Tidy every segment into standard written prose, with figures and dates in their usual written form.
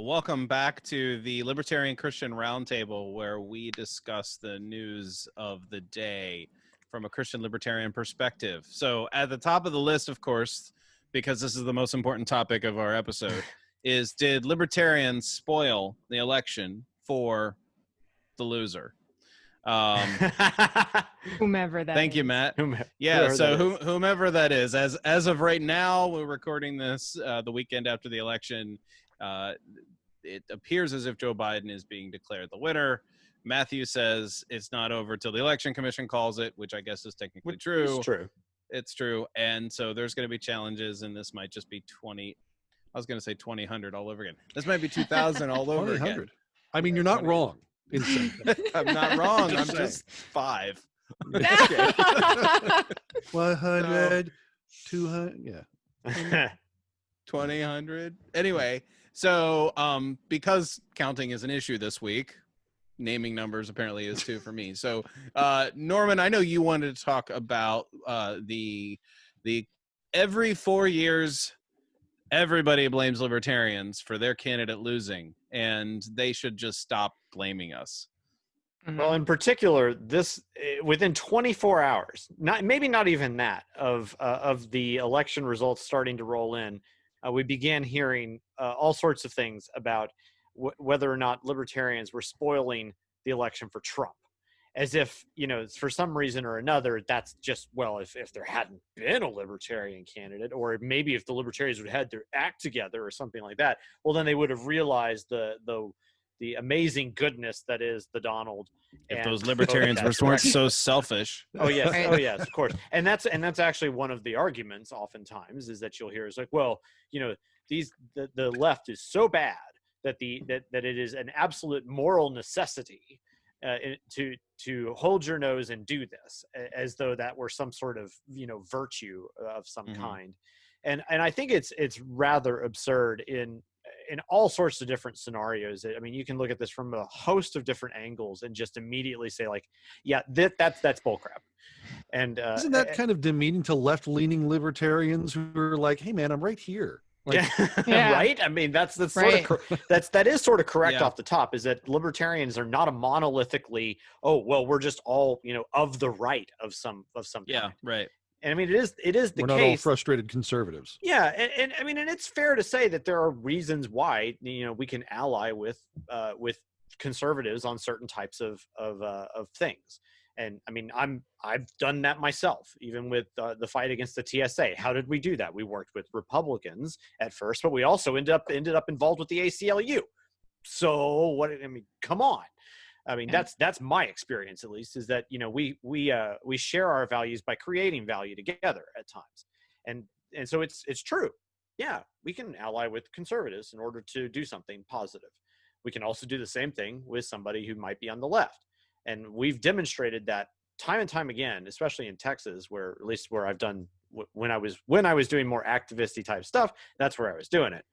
Welcome back to the Libertarian Christian Roundtable, where we discuss the news of the day from a Christian libertarian perspective. So at the top of the list, of course, because this is the most important topic of our episode, is did libertarians spoil the election for the loser? Whomever that Thank is. you, Matt. Whoever Whomever that is. As of right now, we're recording this the weekend after the election. It appears as if Joe Biden is being declared the winner. Matthew says it's not over till the Election Commission calls it, which I guess is technically true. It's true. It's true. And so there's going to be challenges, and this might just be 20. I was going to say 2000 all over again. This might be 2000 all over again. I mean, you're not wrong. In saying that. I'm not wrong. I'm just 5. 100, 200, yeah. 2000. Anyway, so because counting is an issue this week, naming numbers apparently is too for me. So Norman, I know you wanted to talk about the every 4 years everybody blames libertarians for their candidate losing, and they should just stop blaming us. Well, in particular, this within 24 hours, maybe not even that, of the election results starting to roll in, we began hearing all sorts of things about whether or not libertarians were spoiling the election for Trump. As if, for some reason or another, that's just, well, if there hadn't been a libertarian candidate, or maybe if the libertarians would have had their act together or something like that, well, then they would have realized the amazing goodness that is the Donald. If those libertarians weren't so selfish. Oh yes, right. Oh yes, of course. And that's actually one of the arguments oftentimes is that you'll hear is like, well, the left is so bad that that it is an absolute moral necessity to hold your nose and do this, as though that were some sort of virtue of some kind. And I think it's rather absurd in all sorts of different scenarios. I mean, you can look at this from a host of different angles and just immediately say, like, yeah, that's bullcrap. And isn't that kind of demeaning to left-leaning libertarians who are like, hey man, I'm right here. Like, yeah. Right. I mean, that's right. sort of that is sort of correct off the top, is that libertarians are not a monolithically, oh well, we're just all of the right of some kind. Right. And I mean, it is the case. We're not all frustrated conservatives. Yeah, and I mean, and it's fair to say that there are reasons why we can ally with conservatives on certain types of things. And I mean, I've done that myself, even with the fight against the TSA. How did we do that? We worked with Republicans at first, but we also ended up involved with the ACLU. So what? I mean, come on. I mean, that's my experience, at least, is that we share our values by creating value together at times, and so it's true. Yeah, we can ally with conservatives in order to do something positive. We can also do the same thing with somebody who might be on the left, and we've demonstrated that time and time again, especially in Texas, where at least where I've done when I was doing more activisty type stuff. That's where I was doing it.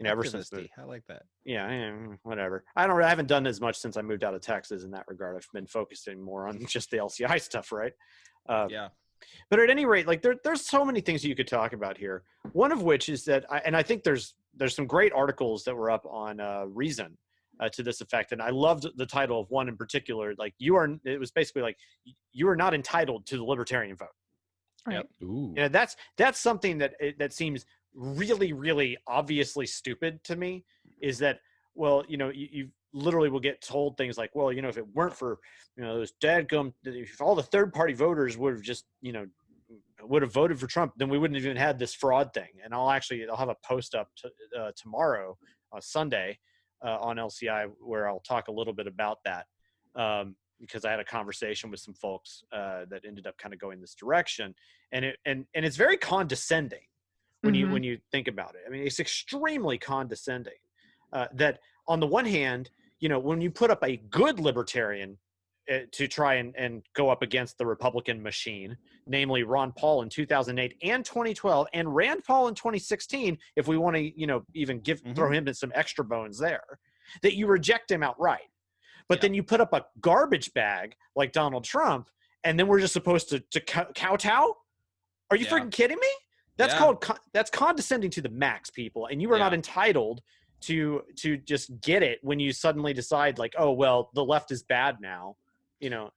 Ever since I like that. Yeah, whatever. I haven't done as much since I moved out of Texas in that regard. I've been focusing more on just the LCI stuff, right? Yeah. But at any rate, like there's so many things you could talk about here. One of which is that, I think there's some great articles that were up on Reason to this effect, and I loved the title of one in particular. Like it was basically like you are not entitled to the libertarian vote. Right. Ooh. That's something that seems really, really obviously stupid to me, is that, well, you literally will get told things like, well, if it weren't for, those dadgum, if all the third party voters would have just, would have voted for Trump, then we wouldn't have even had this fraud thing. And I'll have a post up tomorrow, Sunday, on LCI, where I'll talk a little bit about that. Because I had a conversation with some folks that ended up kind of going this direction, and it's very condescending when you think about it. I mean, it's extremely condescending. That on the one hand, when you put up a good libertarian to try and go up against the Republican machine, namely Ron Paul in 2008 and 2012, and Rand Paul in 2016, if we want to even throw him some extra bones there, that you reject him outright. But then you put up a garbage bag like Donald Trump, and then we're just supposed to kowtow? Are you freaking kidding me? That's condescending to the max, people. And you are not entitled to just get it when you suddenly decide like, oh well, the left is bad now, you know.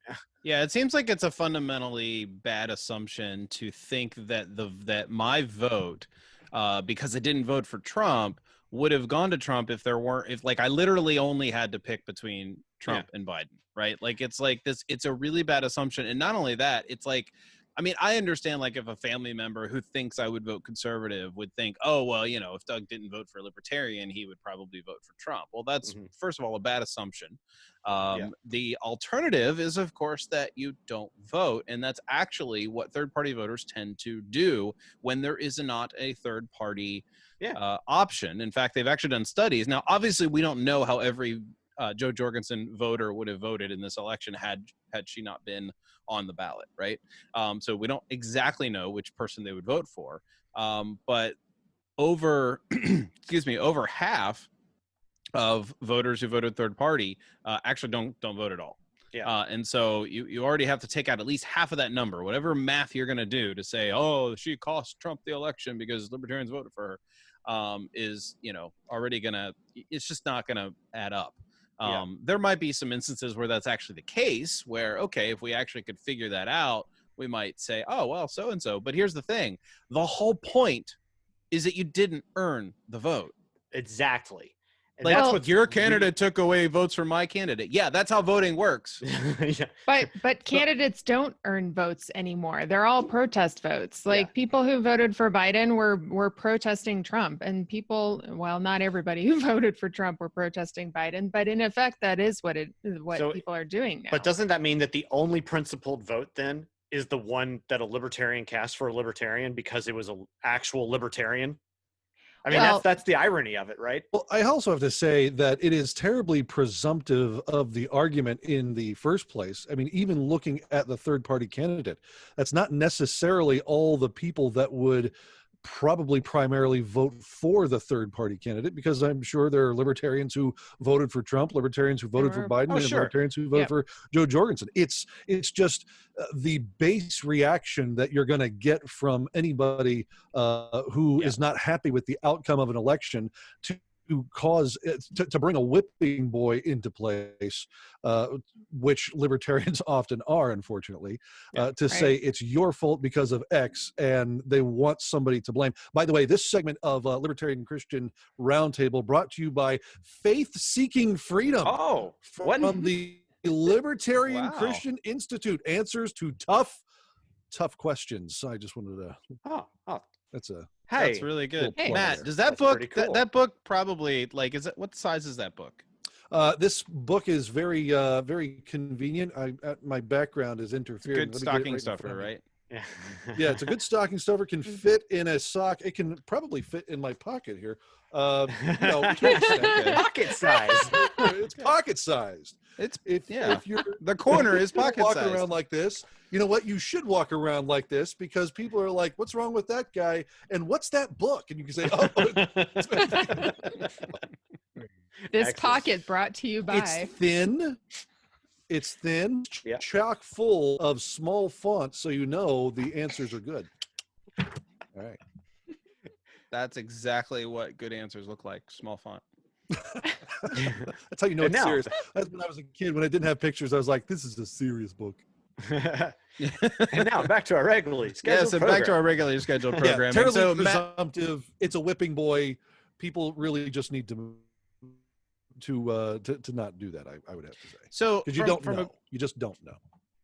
Yeah, it seems like it's a fundamentally bad assumption to think that that my vote, because I didn't vote for Trump, would have gone to Trump if like I literally only had to pick between Trump and Biden, right? Like it's like this. It's a really bad assumption, and not only that, it's like, I mean, I understand like if a family member who thinks I would vote conservative would think, oh well, you know, if Doug didn't vote for a libertarian, he would probably vote for Trump. Well, that's first of all a bad assumption. The alternative is, of course, that you don't vote. And that's actually what third-party voters tend to do when there is not a third-party option. In fact, they've actually done studies. Now, obviously, we don't know how every Joe Jorgensen voter would have voted in this election had she not been on the ballot, right? So we don't exactly know which person they would vote for. But over, over half of voters who voted third party actually don't vote at all. And so you already have to take out at least half of that number, whatever math you're going to do to say, oh, she cost Trump the election because libertarians voted for her, is, you know, already it's just not going to add up. There might be some instances where that's actually the case where, okay, if we actually could figure that out, we might say, oh, well, so-and-so. But here's the thing. The whole point is that you didn't earn the vote. Exactly. And like, that's what your candidate took away votes from my candidate. Yeah, that's how voting works. But candidates don't earn votes anymore. They're all protest votes. Like people who voted for Biden were protesting Trump, and people, well, not everybody who voted for Trump were protesting Biden, but in effect, that is what people are doing now. But doesn't that mean that the only principled vote then is the one that a libertarian cast for a libertarian because it was an actual libertarian? I mean, that's the irony of it, right? Well, I also have to say that it is terribly presumptive of the argument in the first place. I mean, even looking at the third-party candidate, that's not necessarily all the people that would probably primarily vote for the third-party candidate, because I'm sure there are libertarians who voted for Trump, libertarians who voted for Biden, and libertarians who voted for Joe Jorgensen. It's just the base reaction that you're going to get from anybody who is not happy with the outcome of an election to cause to bring a whipping boy into place, which libertarians often are, unfortunately, to say it's your fault because of X, and they want somebody to blame. By the way, this segment of Libertarian Christian Roundtable brought to you by Faith Seeking Freedom. From the Libertarian Christian Institute, answers to tough questions. I just wanted to. That's really good. Hey, Matt, does that book that book probably, like, is it, what size is that book? This book is very very convenient. My background is interfering. Good stocking stuffer, right? Yeah, it's a good stocking stuffer. Can fit in a sock. It can probably fit in my pocket here. Pocket size. It's pocket sized. It's if you're the corner is pocket walking sized. around like this. You know what? You should walk around like this, because people are like, "What's wrong with that guy?" And what's that book? And you can say, "Oh." This pocket brought to you by. It's thin, chock full of small fonts, so you know the answers are good. All right. That's exactly what good answers look like. Small font. That's how you know it's serious. That's when I was a kid. When I didn't have pictures, I was like, "This is a serious book." And now back to our regularly scheduled program. Back to our regularly scheduled program. Terribly presumptive. It's a whipping boy. People really just need to not do that. I would have to say. So because you don't know. You just don't know.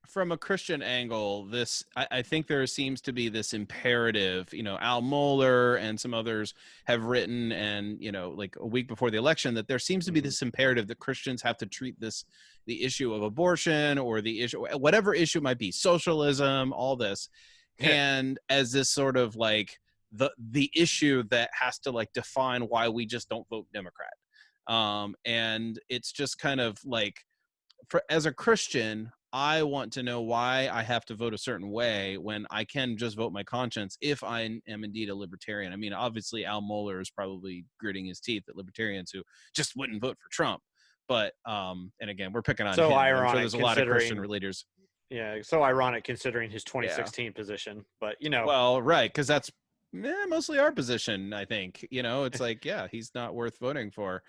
From a Christian angle, I think there seems to be this imperative. You know, Al Mohler and some others have written, and like a week before the election, that there seems to be this imperative that Christians have to treat the issue of abortion, or the issue, whatever issue it might be, socialism, all this, and as this sort of like the issue that has to like define why we just don't vote Democrat. And it's just kind of like, as a Christian, I want to know why I have to vote a certain way when I can just vote my conscience if I am indeed a libertarian. I mean, obviously Al Mohler is probably gritting his teeth at libertarians who just wouldn't vote for Trump. But and again, we're picking on him. Ironic, I'm sure there's a lot of Christian leaders. Yeah, so ironic considering his 2016 position. But well, right, because that's mostly our position, I think. It's like, yeah, he's not worth voting for.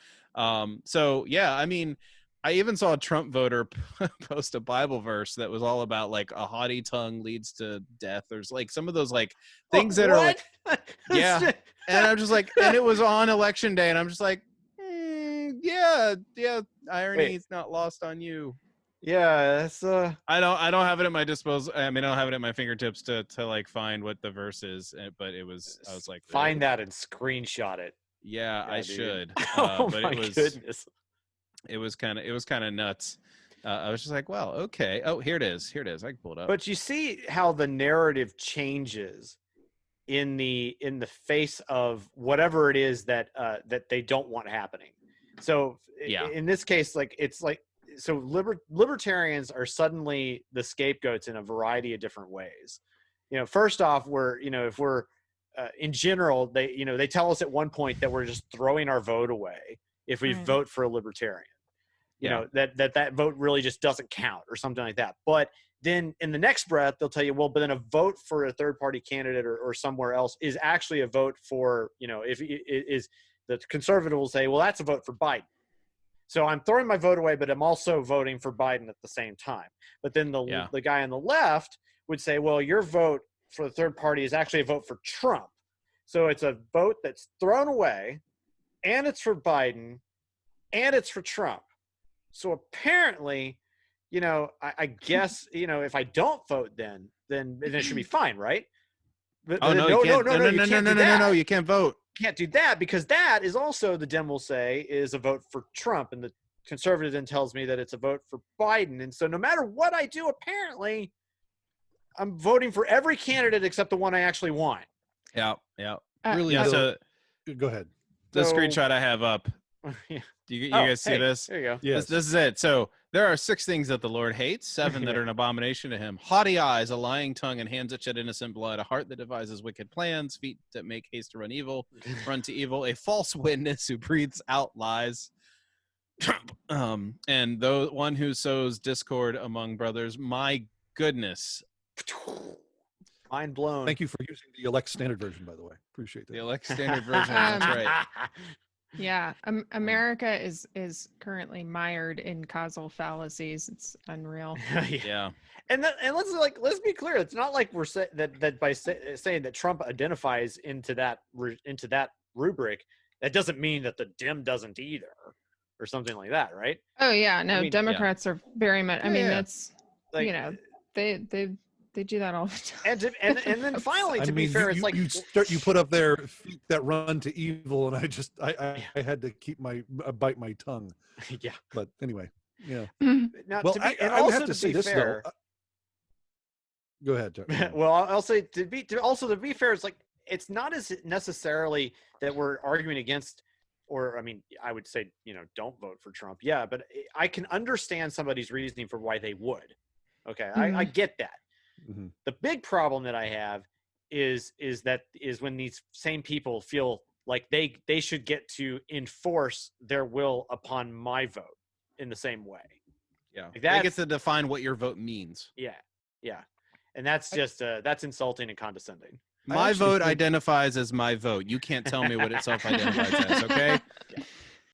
So yeah, I mean, I even saw a Trump voter post a Bible verse that was all about like a haughty tongue leads to death. There's like some of those like things that are like, yeah. And I'm just like, and it was on election day, and I'm just like, yeah, irony is not lost on you. Yeah, that's I don't have it at my disposal. I mean, I don't have it at my fingertips to like find what the verse is, but I was like, find that and screenshot it. Yeah, I dude. should. Oh but my goodness. It was kind of nuts. I was just like, well, okay. Oh, here it is. I can pull it up. But you see how the narrative changes in the face of whatever it is that they don't want happening. So yeah. In this case, like it's like, so libertarians are suddenly the scapegoats in a variety of different ways. First off, if we're in general, they tell us at one point that we're just throwing our vote away if we vote for a libertarian. That vote really just doesn't count or something like that. But then in the next breath, they'll tell you, well, but then a vote for a third party candidate or somewhere else is actually a vote for, if it is, the conservative will say, well, that's a vote for Biden. So I'm throwing my vote away, but I'm also voting for Biden at the same time. But then the guy on the left would say, well, your vote for the third party is actually a vote for Trump. So it's a vote that's thrown away, and it's for Biden, and it's for Trump. So apparently, I guess, if I don't vote then it should be fine, right? But, no, you can't vote. Can't do that, because that is also, the Dem will say, is a vote for Trump, and the conservative then tells me that it's a vote for Biden. And so no matter what I do, apparently I'm voting for every candidate except the one I actually want. Yeah. Really? Yeah. So go ahead. The screenshot I have up. Yeah. You guys see this? There you go. Yes. This is it. So there are 6 things that the Lord hates, 7 that are an abomination to him: haughty eyes, a lying tongue, and hands that shed innocent blood, a heart that devises wicked plans, feet that make haste to run to evil, a false witness who breathes out lies, and one who sows discord among brothers. My goodness. Mind blown. Thank you for using the elect standard version, by the way. Appreciate that. The elect standard version. That's right. Yeah, America is currently mired in causal fallacies. It's unreal. Yeah. And let's be clear. It's not like we're saying that by saying that Trump identifies into that rubric, that doesn't mean that the Dem doesn't either, or something like that, right? Oh yeah, no, Democrats are very much. I mean, that's like, they do that all the time. And then finally, to be fair, it's like you put up there feet that run to evil, and I had to keep bite my tongue. Yeah. But anyway, yeah. Now, well, I have to say this fair, though. Go ahead, Chuck. Well, I'll say to be fair, it's like, it's not as necessarily that we're arguing against, or I mean, I would say, don't vote for Trump. Yeah, but I can understand somebody's reasoning for why they would. Okay, I get that. Mm-hmm. The big problem that I have is when these same people feel like they should get to enforce their will upon my vote in the same way. Yeah, like they get to define what your vote means. Yeah, and that's just that's insulting and condescending. My vote identifies as my vote. You can't tell me what it self-identifies as. Okay. Yeah.